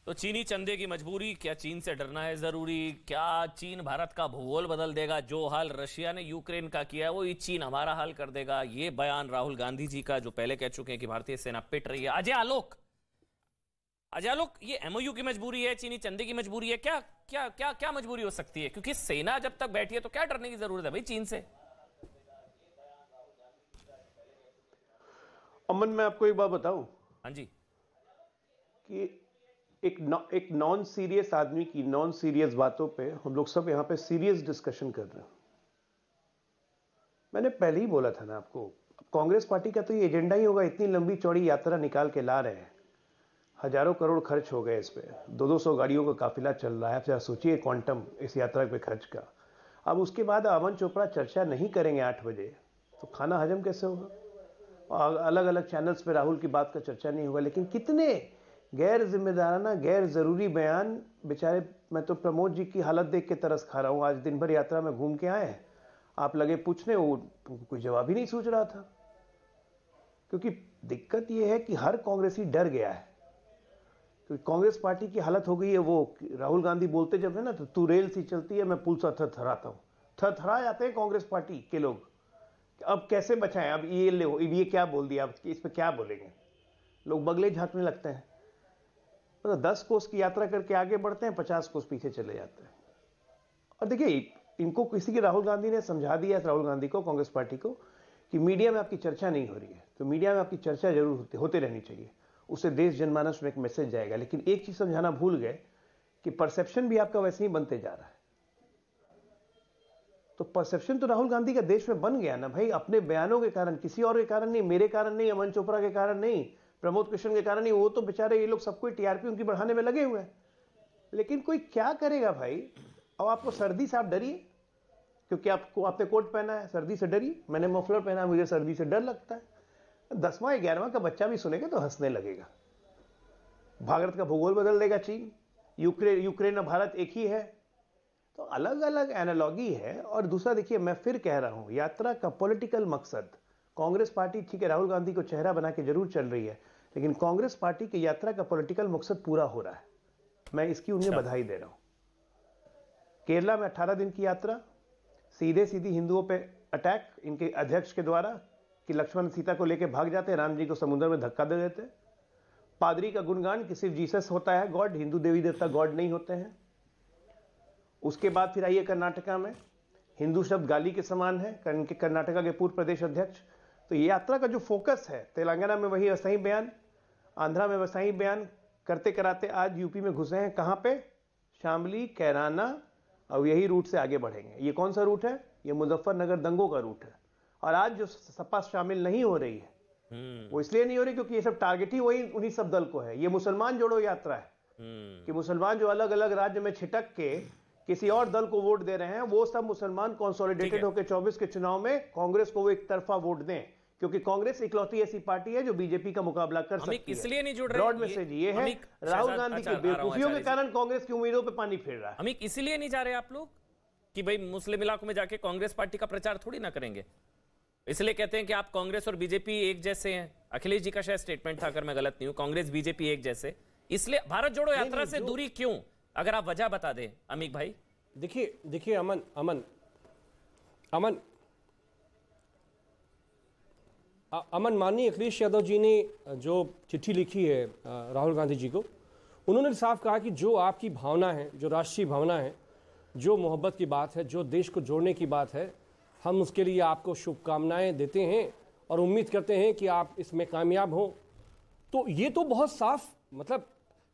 तो चीनी चंदे की मजबूरी, क्या चीन से डरना है जरूरी, क्या चीन भारत का भूगोल बदल देगा, जो हाल रशिया ने यूक्रेन का किया वो चीन हमारा हाल कर देगा। ये बयान राहुल गांधी जी का, जो पहले कह चुके हैं कि भारतीय सेना पिट रही है। अजय आलोक, ये एमओयू की मजबूरी है, चीनी चंदे की मजबूरी है, क्या क्या क्या क्या मजबूरी हो सकती है? क्योंकि सेना जब तक बैठी है तो क्या डरने की जरूरत है भाई चीन से? अमन, मैं आपको एक बात बताऊं। हाँ जी। कि एक नॉन सीरियस आदमी की नॉन सीरियस बातों पे हम लोग सब यहां पे सीरियस डिस्कशन कर रहे हैं। मैंने पहले ही बोला था ना आपको, कांग्रेस पार्टी का तो ये एजेंडा ही होगा। इतनी लंबी चौड़ी यात्रा निकाल के ला रहे हैं, हजारों करोड़ खर्च हो गए इस पे, 200 गाड़ियों का काफिला चल रहा है। आप सोचिए क्वांटम इस यात्रा पे खर्च का। अब उसके बाद अमन चोपड़ा चर्चा नहीं करेंगे 8 बजे, तो खाना हजम कैसे होगा? अलग अलग चैनल्स पे राहुल की बात का चर्चा नहीं होगा। लेकिन कितने गैर जिम्मेदाराना, गैर जरूरी बयान। बेचारे, मैं तो प्रमोद जी की हालत देख के तरस खा रहा हूं। आज दिन भर यात्रा में घूम के आए, आप लगे पूछने, वो कोई जवाब ही नहीं सूझ रहा था। क्योंकि दिक्कत यह है कि हर कांग्रेसी डर गया है, क्योंकि कांग्रेस पार्टी की हालत हो गई है। वो राहुल गांधी बोलते जब है ना, तो तू रेल सी चलती है, मैं पुल सा थरथराता हूं। थरथरा जाते हैं कांग्रेस पार्टी के लोग। अब कैसे बचाएं? अब ये क्या बोल दिया, अब इस पे क्या बोलेंगे? लोग बगले झांकने लगते हैं। तो 10 कोस की यात्रा करके आगे बढ़ते हैं, 50 कोस पीछे चले जाते हैं। और देखिए, इनको किसी की, राहुल गांधी ने समझा दिया, राहुल गांधी को, कांग्रेस पार्टी को, कि मीडिया में आपकी चर्चा नहीं हो रही है, तो मीडिया में आपकी चर्चा जरूर होते रहनी चाहिए। उससे देश जनमानस में एक मैसेज जाएगा। लेकिन एक चीज समझाना भूल गए कि परसेप्शन भी आपका वैसे ही बनते जा रहा है। तो परसेप्शन तो राहुल गांधी का देश में बन गया ना भाई, अपने बयानों के कारण, किसी और के कारण नहीं, मेरे कारण नहीं, अमन चोपड़ा के कारण नहीं, प्रमोद कृष्ण के कारण नहीं। वो तो बेचारे, ये लोग सबको टीआरपी उनकी बढ़ाने में लगे हुए हैं। लेकिन कोई क्या करेगा भाई? अब आपको सर्दी से आप डरिए, क्योंकि आपने कोट पहना है, सर्दी से डरिए। मैंने मफलर पहना है, मुझे सर्दी से डर लगता है। 10वां 11वां का बच्चा भी सुनेगा तो हंसने लगेगा। भारत का भूगोल बदल देगा चीन, यूक्रेन और भारत एक ही है। तो अलग अलग एनालॉगी है। और दूसरा देखिए, मैं फिर कह रहा हूं, यात्रा का पॉलिटिकल मकसद, कांग्रेस पार्टी ठीक है, राहुल गांधी को चेहरा बना के जरूर चल रही है, लेकिन कांग्रेस पार्टी की यात्रा का पॉलिटिकल मकसद पूरा हो रहा है। मैं इसकी उन्हें बधाई दे रहा हूं। केरला में 18 दिन की यात्रा, सीधे सीधी हिंदुओं पे अटैक इनके अध्यक्ष के द्वारा, कि लक्ष्मण सीता को लेकर भाग जाते, राम जी को समुद्र में धक्का दे देते। पादरी का गुणगान कि सिर्फ जीसस होता है गॉड, हिंदू देवी देवता गॉड नहीं होते हैं। उसके बाद फिर आइए कर्नाटका में, हिंदू शब्द गाली के समान है, कर्नाटका के पूर्व प्रदेश अध्यक्ष। तो ये यात्रा का जो फोकस है, तेलंगाना में वही वैसा ही बयान, आंध्रा में वैसा ही बयान करते कराते आज यूपी में घुसे हैं। कहां पे? शामली, कैराना, और यही रूट से आगे बढ़ेंगे। ये कौन सा रूट है? ये मुजफ्फरनगर दंगों का रूट है। और आज जो सपा शामिल नहीं हो रही है, वो इसलिए नहीं हो रही क्योंकि ये सब टारगेट ही वही उन्हीं सब दल को है। ये मुसलमान जोड़ो यात्रा है, कि मुसलमान जो अलग अलग राज्य में छिटक के किसी और दल को वोट दे रहे हैं, वो सब मुसलमान कंसोलिडेटेड होकर 24 के चुनाव में कांग्रेस को वो एक तरफा वोट दें, क्योंकि कांग्रेस इकलौती ऐसी पार्टी है जो बीजेपी का मुकाबला कर सकती है। इसलिए नहीं जुड़ रहे। ब्रॉड मैसेज ये है, राहुल गांधी की बेवकूफियों के कारण कांग्रेस की उम्मीदों पे पानी फेर रहा है। अमिक, इसलिए नहीं जा रहे आप लोग कि भाई मुस्लिम इलाकों में जाके कांग्रेस पार्टी का प्रचार थोड़ी ना करेंगे? इसलिए कहते हैं कि आप कांग्रेस और बीजेपी एक जैसे हैं। अखिलेश जी का शायद स्टेटमेंट था, अगर मैं गलत नहीं हूं, कांग्रेस बीजेपी एक जैसे। इसलिए भारत जोड़ो यात्रा से दूरी क्यों? अगर आप वजह बता दें अमिक भाई। देखिए अमन, माननीय अखिलेश यादव जी ने जो चिट्ठी लिखी है राहुल गांधी जी को, उन्होंने साफ कहा कि जो आपकी भावना है, जो राष्ट्रीय भावना है, जो मोहब्बत की बात है, जो देश को जोड़ने की बात है, हम उसके लिए आपको शुभकामनाएं देते हैं और उम्मीद करते हैं कि आप इसमें कामयाब हो। तो ये तो बहुत साफ, मतलब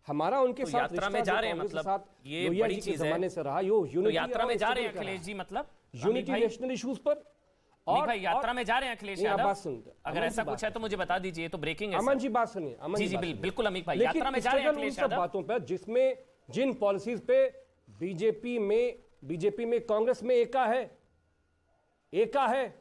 हमारा उनके साथ यात्रा में जा रहे हैं, मतलब ये बड़ी चीज है। जमाने से रहा यो तो यात्रा में जा रहे हैं अखिलेश जी, मतलब यूनिटी नेशनल इश्यूज पर। और भाई यात्रा में जा रहे हैं अखिलेश यादव, अगर ऐसा कुछ है तो मुझे बता दीजिए, तो ब्रेकिंग है। अमन जी बात सुनिए, जी जी बिल्कुल अमित भाई, यात्रा में जा रहे हैं अखिलेश यादव। बातों पर जिसमें, जिन पॉलिसीज पे बीजेपी में कांग्रेस में एका है।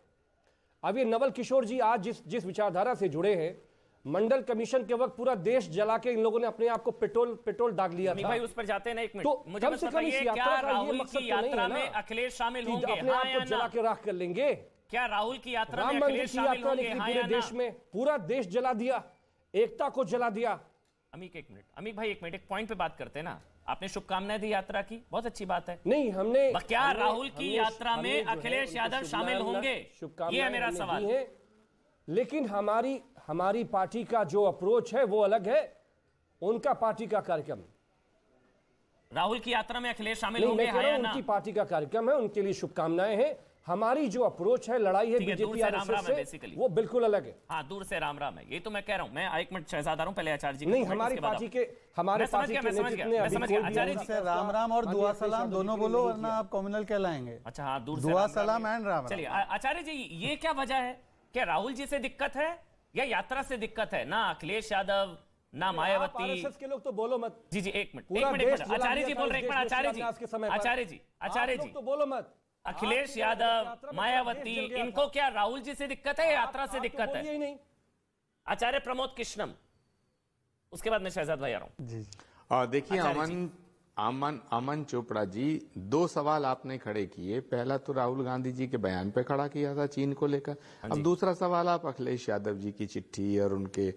अब ये नवल किशोर जी आज जिस विचारधारा से जुड़े हैं, मंडल कमीशन के वक्त पूरा देश जला के इन लोगों ने अपने आप को पेट्रोल दाग लिया था। भाई उस पर जाते हैं ना, एक मिनट, तो मुझे बस बताइए, क्या राहुल की यात्रा में अखिलेश शामिल होंगे? अपने आप को जला के राख कर लेंगे? क्या राहुल की यात्रा में अखिलेश शामिल होंगे? पूरे देश में पूरा देश जला दिया, एकता को जला दिया, अमीक एक मिनट, अमीक भाई एक मिनट, एक पॉइंट पे बात करते हैं ना। आपने शुभकामनाएं दी यात्रा की, बहुत अच्छी बात है। नहीं, हमने क्या राहुल की यात्रा में अखिलेश यादव शामिल होंगे, ये है मेरा सवाल। लेकिन हमारी पार्टी का जो अप्रोच है वो अलग है, उनका पार्टी का कार्यक्रम। राहुल की यात्रा में अखिलेश शामिल होंगे या ना? उनकी पार्टी का कार्यक्रम है, उनके लिए शुभकामनाएं हैं। हमारी जो अप्रोच है, लड़ाई है बीजेपी आरएसएस से, वो बिल्कुल अलग है। हाँ, दूर से राम राम है, ये तो मैं कह रहा हूं। मैं एक मिनट शहजाद आ रहा हूं, पहले आचार्य जी। नहीं, हमारी पार्टी के राम राम और दुआ सलाम दोनों बोलो, वरना आप कॉम्युनल कहलाएंगे। अच्छा हाँ, दूर से दुआ सलाम एंड राम। चलिए आचार्य जी, ये क्या वजह है? क्या राहुल जी से दिक्कत है या यात्रा से दिक्कत है? ना अखिलेश यादव ना मायावती के लोग तो बोलो मत। जी एक मिनट आचार्य जी बोल रहे हैं। आचार्य जी तो बोलो मत। अखिलेश यादव, मायावती, इनको क्या राहुल जी से दिक्कत है या यात्रा से दिक्कत है? नहीं। आचार्य प्रमोद कृष्णम, उसके बाद मैं शहजाद भाई आ रहा हूं। जी देखिए, अमन चोपड़ा जी, दो सवाल आपने खड़े किए। पहला तो राहुल गांधी जी के बयान पे खड़ा किया था चीन को लेकर। अब दूसरा सवाल आप अखिलेश यादव जी की चिट्ठी और उनके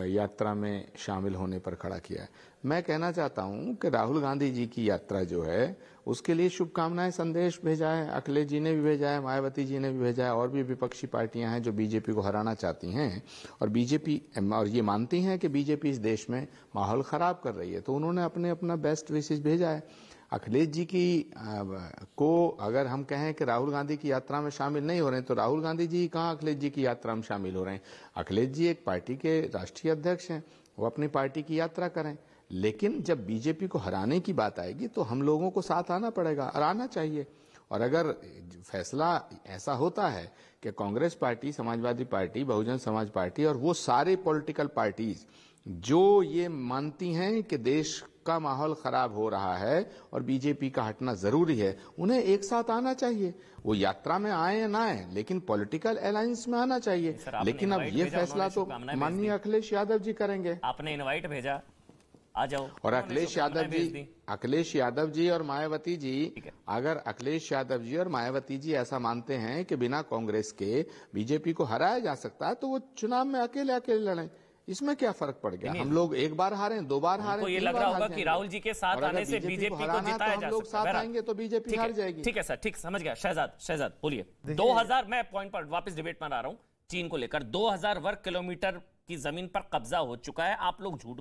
यात्रा में शामिल होने पर खड़ा किया है। मैं कहना चाहता हूं कि राहुल गांधी जी की यात्रा जो है, उसके लिए शुभकामनाएं संदेश भेजा है। अखिलेश जी ने भी भेजा है, मायावती जी ने भी भेजा है, और भी विपक्षी पार्टियां हैं जो बीजेपी को हराना चाहती हैं और बीजेपी और ये मानती हैं कि बीजेपी इस देश में माहौल खराब कर रही है, तो उन्होंने अपना बेस्ट विशेष भेजा है। अखिलेश जी को अगर हम कहें कि राहुल गांधी की यात्रा में शामिल नहीं हो रहे हैं, तो राहुल गांधी जी कहाँ अखिलेश जी की यात्रा में शामिल हो रहे हैं? अखिलेश जी एक पार्टी के राष्ट्रीय अध्यक्ष हैं, वो अपनी पार्टी की यात्रा करें। लेकिन जब बीजेपी को हराने की बात आएगी तो हम लोगों को साथ आना पड़ेगा और आना चाहिए। और अगर फैसला ऐसा होता है कि Congress party, Samajwadi party, Bahujan Samaj party और वो सारे पॉलिटिकल पार्टीज जो ये मानती हैं कि देश का माहौल खराब हो रहा है और बीजेपी का हटना जरूरी है, उन्हें एक साथ आना चाहिए। वो यात्रा में आए या ना आए, लेकिन पॉलिटिकल अलायंस में आना चाहिए। लेकिन अब ये फैसला तो माननीय अखिलेश यादव जी करेंगे। आपने इनवाइट भेजा, आ जाओ। और अखिलेश यादव जी और मायावती जी, अगर अखिलेश यादव जी और मायावती जी ऐसा मानते हैं कि बिना कांग्रेस के बीजेपी को हराया जा सकता है, तो वो चुनाव में अकेले लड़ें। इसमें क्या फर्क पड़ गया? हम लोग एक बार हारे, दो बार हारे, ये लग रहा होगा कि राहुल जी के साथ आने से बीजेपी को जिताया जा सकता है। साथ आएंगे तो बीजेपी हार जाएगी। ठीक है सर, ठीक, समझ गया। शहजाद बोलिए। 2000, मैं पॉइंट पर वापस डिबेट में आ रहा हूं। चीन को लेकर 2000 वर्ग किलोमीटर की जमीन पर कब्जा हो चुका है। आप लोग झूठ